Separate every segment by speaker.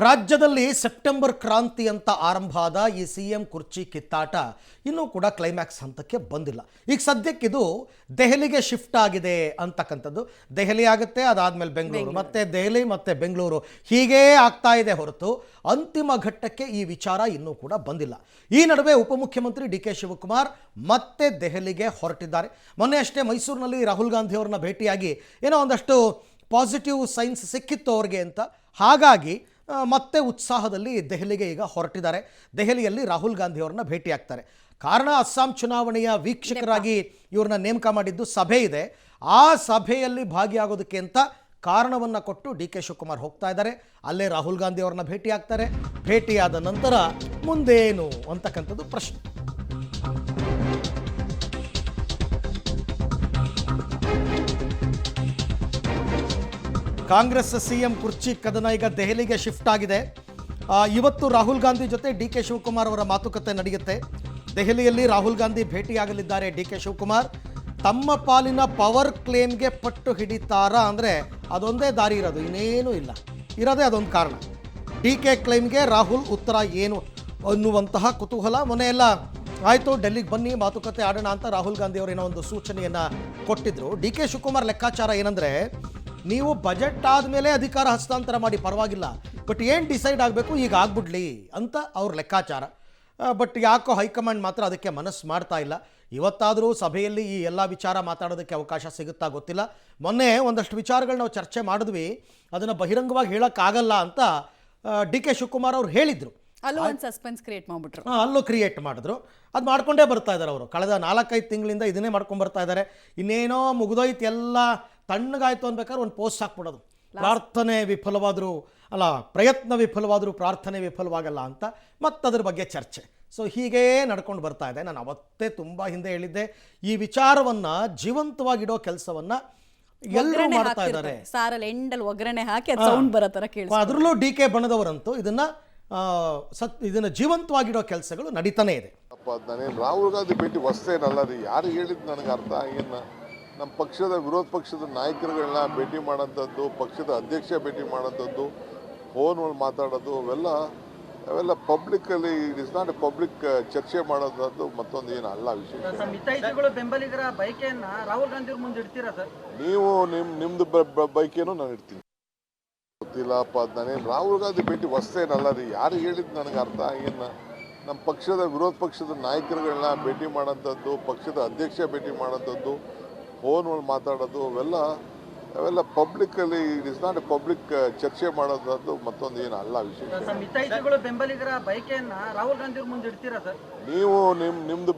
Speaker 1: ರಾಜ್ಯದಲ್ಲಿ ಸೆಪ್ಟೆಂಬರ್ ಕ್ರಾಂತಿ ಅಂತ ಆರಂಭ ಆದ ಈ ಸಿಎಂ ಕುರ್ಚಿ ಕಿತ್ತಾಟ ಇನ್ನೂ ಕೂಡ ಕ್ಲೈಮ್ಯಾಕ್ಸ್ ಹಂತಕ್ಕೆ ಬಂದಿಲ್ಲ. ಈಗ ಸದ್ಯಕ್ಕಿದು ದೆಹಲಿಗೆ ಶಿಫ್ಟ್ ಆಗಿದೆ ಅಂತಕ್ಕಂಥದ್ದು. ದೆಹಲಿ ಆಗುತ್ತೆ, ಅದಾದಮೇಲೆ ಬೆಂಗಳೂರು, ಮತ್ತೆ ದೆಹಲಿ ಮತ್ತೆ ಬೆಂಗಳೂರು, ಹೀಗೇ ಆಗ್ತಾ ಇದೆ ಹೊರತು ಅಂತಿಮ ಘಟ್ಟಕ್ಕೆ ಈ ವಿಚಾರ ಇನ್ನೂ ಕೂಡ ಬಂದಿಲ್ಲ. ಈ ನಡುವೆ ಉಪಮುಖ್ಯಮಂತ್ರಿ ಡಿ ಕೆ ಶಿವಕುಮಾರ್ ಮತ್ತೆ ದೆಹಲಿಗೆ ಹೊರಟಿದ್ದಾರೆ. ಮೊನ್ನೆ ಅಷ್ಟೇ ಮೈಸೂರಿನಲ್ಲಿ ರಾಹುಲ್ ಗಾಂಧಿ ಅವರನ್ನ ಭೇಟಿಯಾಗಿ ಏನೋ ಒಂದಷ್ಟು ಪಾಸಿಟಿವ್ ಸೈನ್ಸ್ ಸಿಕ್ಕಿತ್ತು ಅವ್ರಿಗೆ ಅಂತ, ಹಾಗಾಗಿ ಮತ್ತೆ ಉತ್ಸಾಹದಲ್ಲಿ ದೆಹಲಿಗೆ ಈಗ ಹೊರಟಿದ್ದಾರೆ. ದೆಹಲಿಯಲ್ಲಿ ರಾಹುಲ್ ಗಾಂಧಿ ಅವರನ್ನ ಭೇಟಿ ಆಗ್ತಾರೆ. ಕಾರಣ ಅಸ್ಸಾಂ ಚುನಾವಣೆಯ ವೀಕ್ಷಕರಾಗಿ ಇವ್ರನ್ನ ನೇಮಕ ಮಾಡಿದ್ದು ಸಭೆ ಇದೆ. ಆ ಸಭೆಯಲ್ಲಿ ಭಾಗಿಯಾಗೋದಕ್ಕೆ ಅಂತ ಕಾರಣವನ್ನು ಕೊಟ್ಟು ಡಿ ಕೆ ಶಿವಕುಮಾರ್ ಹೋಗ್ತಾ ಇದ್ದಾರೆ. ಅಲ್ಲೇ ರಾಹುಲ್ ಗಾಂಧಿ ಅವರನ್ನ ಭೇಟಿ ಆಗ್ತಾರೆ. ಭೇಟಿಯಾದ ನಂತರ ಮುಂದೇನು ಅಂತಕ್ಕಂಥದ್ದು ಪ್ರಶ್ನೆ. ಕಾಂಗ್ರೆಸ್ ಸಿಎಂ ಕುರ್ಚಿ ಕದನ ಈಗ ದೆಹಲಿಗೆ ಶಿಫ್ಟ್ ಆಗಿದೆ. ಇವತ್ತು ರಾಹುಲ್ ಗಾಂಧಿ ಜೊತೆ ಡಿ ಕೆ ಶಿವಕುಮಾರ್ ಅವರ ಮಾತುಕತೆ ನಡೆಯುತ್ತೆ. ದೆಹಲಿಯಲ್ಲಿ ರಾಹುಲ್ ಗಾಂಧಿ ಭೇಟಿಯಾಗಲಿದ್ದಾರೆ. ಡಿ ಕೆ ಶಿವಕುಮಾರ್ ತಮ್ಮ ಪಾಲಿನ ಪವರ್ ಕ್ಲೇಮ್ಗೆ ಪಟ್ಟು ಹಿಡಿತಾರಾ ಅಂದರೆ ಅದೊಂದೇ ದಾರಿ ಇರೋದು, ಇನ್ನೇನೂ ಇಲ್ಲ. ಇರೋದೇ ಅದೊಂದು ಕಾರಣ. ಡಿ ಕೆ ಕ್ಲೇಮ್ಗೆ ರಾಹುಲ್ ಉತ್ತರ ಏನು ಅನ್ನುವಂತಹ ಕುತೂಹಲ. ಮೊನ್ನೆಯೆಲ್ಲ ಆಯಿತು, ಡೆಲ್ಲಿಗೆ ಬನ್ನಿ ಮಾತುಕತೆ ಆಡೋಣ ಅಂತ ರಾಹುಲ್ ಗಾಂಧಿ ಅವರು ಏನೋ ಒಂದು ಸೂಚನೆಯನ್ನು ಕೊಟ್ಟಿದ್ದರು. ಡಿ ಕೆ ಶಿವಕುಮಾರ್ ಲೆಕ್ಕಾಚಾರ ಏನಂದರೆ, ನೀವು ಬಜೆಟ್ ಆದಮೇಲೆ ಅಧಿಕಾರ ಹಸ್ತಾಂತರ ಮಾಡಿ ಪರವಾಗಿಲ್ಲ, ಬಟ್ ಏನು ಡಿಸೈಡ್ ಆಗಬೇಕು ಈಗ ಆಗ್ಬಿಡ್ಲಿ ಅಂತ ಅವ್ರ ಲೆಕ್ಕಾಚಾರ. ಬಟ್ ಯಾಕೋ ಹೈಕಮಾಂಡ್ ಮಾತ್ರ ಅದಕ್ಕೆ ಮನಸ್ಸು ಮಾಡ್ತಾ ಇಲ್ಲ. ಇವತ್ತಾದರೂ ಸಭೆಯಲ್ಲಿ ಈ ಎಲ್ಲ ವಿಚಾರ ಮಾತಾಡೋದಕ್ಕೆ ಅವಕಾಶ ಸಿಗುತ್ತಾ ಗೊತ್ತಿಲ್ಲ. ಮೊನ್ನೆ ಒಂದಷ್ಟು ವಿಚಾರಗಳು ನಾವು ಚರ್ಚೆ ಮಾಡಿದ್ವಿ, ಅದನ್ನು ಬಹಿರಂಗವಾಗಿ ಹೇಳೋಕ್ಕಾಗಲ್ಲ ಅಂತ ಡಿ ಕೆ ಶಿವಕುಮಾರ್ ಅವರು ಹೇಳಿದರು.
Speaker 2: ಅಲ್ಲೂ ಒಂದು ಸಸ್ಪೆನ್ಸ್ ಕ್ರಿಯೇಟ್ ಮಾಡಿಬಿಟ್ರು.
Speaker 1: ಅಲ್ಲೂ ಕ್ರಿಯೇಟ್ ಮಾಡಿದ್ರು. ಅದು ಮಾಡ್ಕೊಂಡೇ ಬರ್ತಾ ಇದ್ದಾರೆ ಅವರು. ಕಳೆದ 4-5 ತಿಂಗಳಿಂದ ಇದನ್ನೇ ಮಾಡ್ಕೊಂಡು ಬರ್ತಾ ಇದ್ದಾರೆ. ಇನ್ನೇನೋ ಮುಗಿದೋಯ್ತು, ಎಲ್ಲ ತಣ್ಣಗಾಯ್ತು ಅನ್ಬೇಕಾದ್ರೆ ಒಂದು ಪೋಸ್ಟ್ ಹಾಕ್ಬಿಡೋದು, ಪ್ರಾರ್ಥನೆ ವಿಫಲವಾದರೂ ಅಲ್ಲ, ಪ್ರಯತ್ನ ವಿಫಲವಾದರೂ ಪ್ರಾರ್ಥನೆ ವಿಫಲವಾಗಲ್ಲ ಅಂತ, ಮತ್ತದ್ರ ಬಗ್ಗೆ ಚರ್ಚೆ. ಸೊ ಹೀಗೇ ನಡ್ಕೊಂಡು ಬರ್ತಾ ಇದೆ. ನಾನು ಅವತ್ತೇ ತುಂಬ ಹಿಂದೆ ಹೇಳಿದ್ದೆ, ಈ ವಿಚಾರವನ್ನು ಜೀವಂತವಾಗಿಡೋ ಕೆಲಸವನ್ನು ಎಲ್ಲರೂ ಮಾಡ್ತಾ ಇದ್ದಾರೆ.
Speaker 2: ಸಾರಲ್ಲಿ ಎಂಡಲ್ಲಿ ಒಗ್ಗರಣೆ ಹಾಕಿ ಅದು ಸೌಂಡ್ ಬರೋ ಥರ ಕೇಳಿ,
Speaker 1: ಅದರಲ್ಲೂ ಡಿ ಕೆ ಬಣದವರಂತೂ ಇದನ್ನು ಜೀವಂತವಾಗಿಡೋ ಕೆಲಸಗಳು ನಡೀತಾನೆ ಇದೆ.
Speaker 3: ನಾನೇನು ರಾಹುಲ್ ಗಾಂಧಿ ಭೇಟಿ ಹೊಸ್ತೇನಲ್ಲ ರೀ, ಯಾರು ಹೇಳಿದ್ದು ನನಗೆ ಅರ್ಥ ಆಗಿಲ್ಲ. ನಮ್ಮ ಪಕ್ಷದ ವಿರೋಧ ಪಕ್ಷದ ನಾಯಕರುಗಳನ್ನ ಭೇಟಿ ಮಾಡೋಂಥದ್ದು, ಪಕ್ಷದ ಅಧ್ಯಕ್ಷ ಭೇಟಿ ಮಾಡೋಂಥದ್ದು, ಫೋನಲ್ಲಿ ಮಾತಾಡೋದು, ಅವೆಲ್ಲ ಪಬ್ಲಿಕ್ಕಲ್ಲಿ it is not a public ಚರ್ಚೆ ಮಾಡೋದು ಮತ್ತೊಂದು ಏನು ಅಲ್ಲ ವಿಷಯ.
Speaker 4: ಮಿತೈಷಿಗಳು ಬೆಂಬಲಿಗರ ಬೈಕೆಯನ್ನ ರಾಹುಲ್ ಗಾಂಧಿ ಅವ್ರ ಮುಂದೆ ಇಡ್ತೀರಾ ಸರ್?
Speaker 3: ನೀವು ನಿಮ್ದು ಬೈಕೇನೋ ನಾನು ಇಡ್ತೀನಿ, ಗೊತ್ತಿಲ್ಲಪ್ಪ. ನಾನೇನು ರಾಹುಲ್ ಗಾಂಧಿ ಭೇಟಿ ಹೊಸ್ತೇನಲ್ಲ ರೀ, ಯಾರು ಹೇಳಿದ್ದು ನನಗೆ ಅರ್ಥ ಆಗಿಲ್ಲ. ನಮ್ಮ ಪಕ್ಷದ ವಿರೋಧ ಪಕ್ಷದ ನಾಯಕರುಗಳನ್ನ ಭೇಟಿ ಮಾಡೋಂಥದ್ದು, ಪಕ್ಷದ ಅಧ್ಯಕ್ಷ ಭೇಟಿ ಮಾಡೋಂಥದ್ದು, ಫೋನಲ್ಲಿ ಮಾತಾಡೋದು, ಅವೆಲ್ಲ ಪಬ್ಲಿಕ್ಕಲ್ಲಿ it is not a public ಚರ್ಚೆ ಮಾಡೋದು ಮತ್ತೊಂದು ಏನು ಅಲ್ಲ ವಿಷಯ.
Speaker 4: ಮಿತೈಷಿಗಳು ಬೆಂಬಲಿಗರ ಬೈಕೆಯನ್ನ ರಾಹುಲ್ ಗಾಂಧಿ ಅವ್ರ ಮುಂದೆ ಇಡ್ತೀರಾ ಸರ್?
Speaker 3: ನೀವು ನಿಮ್ದು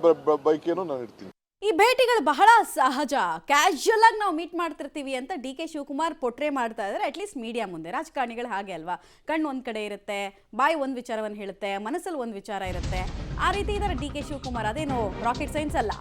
Speaker 3: ಬೈಕೇನೋ ನಾನು ಇಡ್ತೀನಿ.
Speaker 2: ಈ ಭೇಟಿಗಳು ಬಹಳ ಸಹಜ, ಕ್ಯಾಶುಯಲ್ ಆಗಿ ನಾವು ಮೀಟ್ ಮಾಡ್ತಿರ್ತೀವಿ ಅಂತ ಡಿ ಕೆ ಶಿವಕುಮಾರ್ ಪೊಟ್ರೆ ಮಾಡ್ತಾ ಇದ್ದಾರೆ. ಅಟ್ಲೀಸ್ಟ್ ಮೀಡಿಯಾ ಮುಂದೆ. ರಾಜಕಾರಣಿಗಳು ಹಾಗೆ ಅಲ್ವಾ, ಕಣ್ಣು ಒಂದು ಕಡೆ ಇರುತ್ತೆ, ಬಾಯಿ ಒಂದು ವಿಚಾರವನ್ನು ಹೇಳುತ್ತೆ, ಮನಸ್ಸಲ್ಲಿ ಒಂದು ವಿಚಾರ ಇರುತ್ತೆ. ಆ ರೀತಿ ಇದ್ದಾರೆ ಡಿ ಕೆ ಶಿವಕುಮಾರ್. ಅದೇನು ರಾಕೆಟ್ ಸೈನ್ಸ್ ಅಲ್ಲ.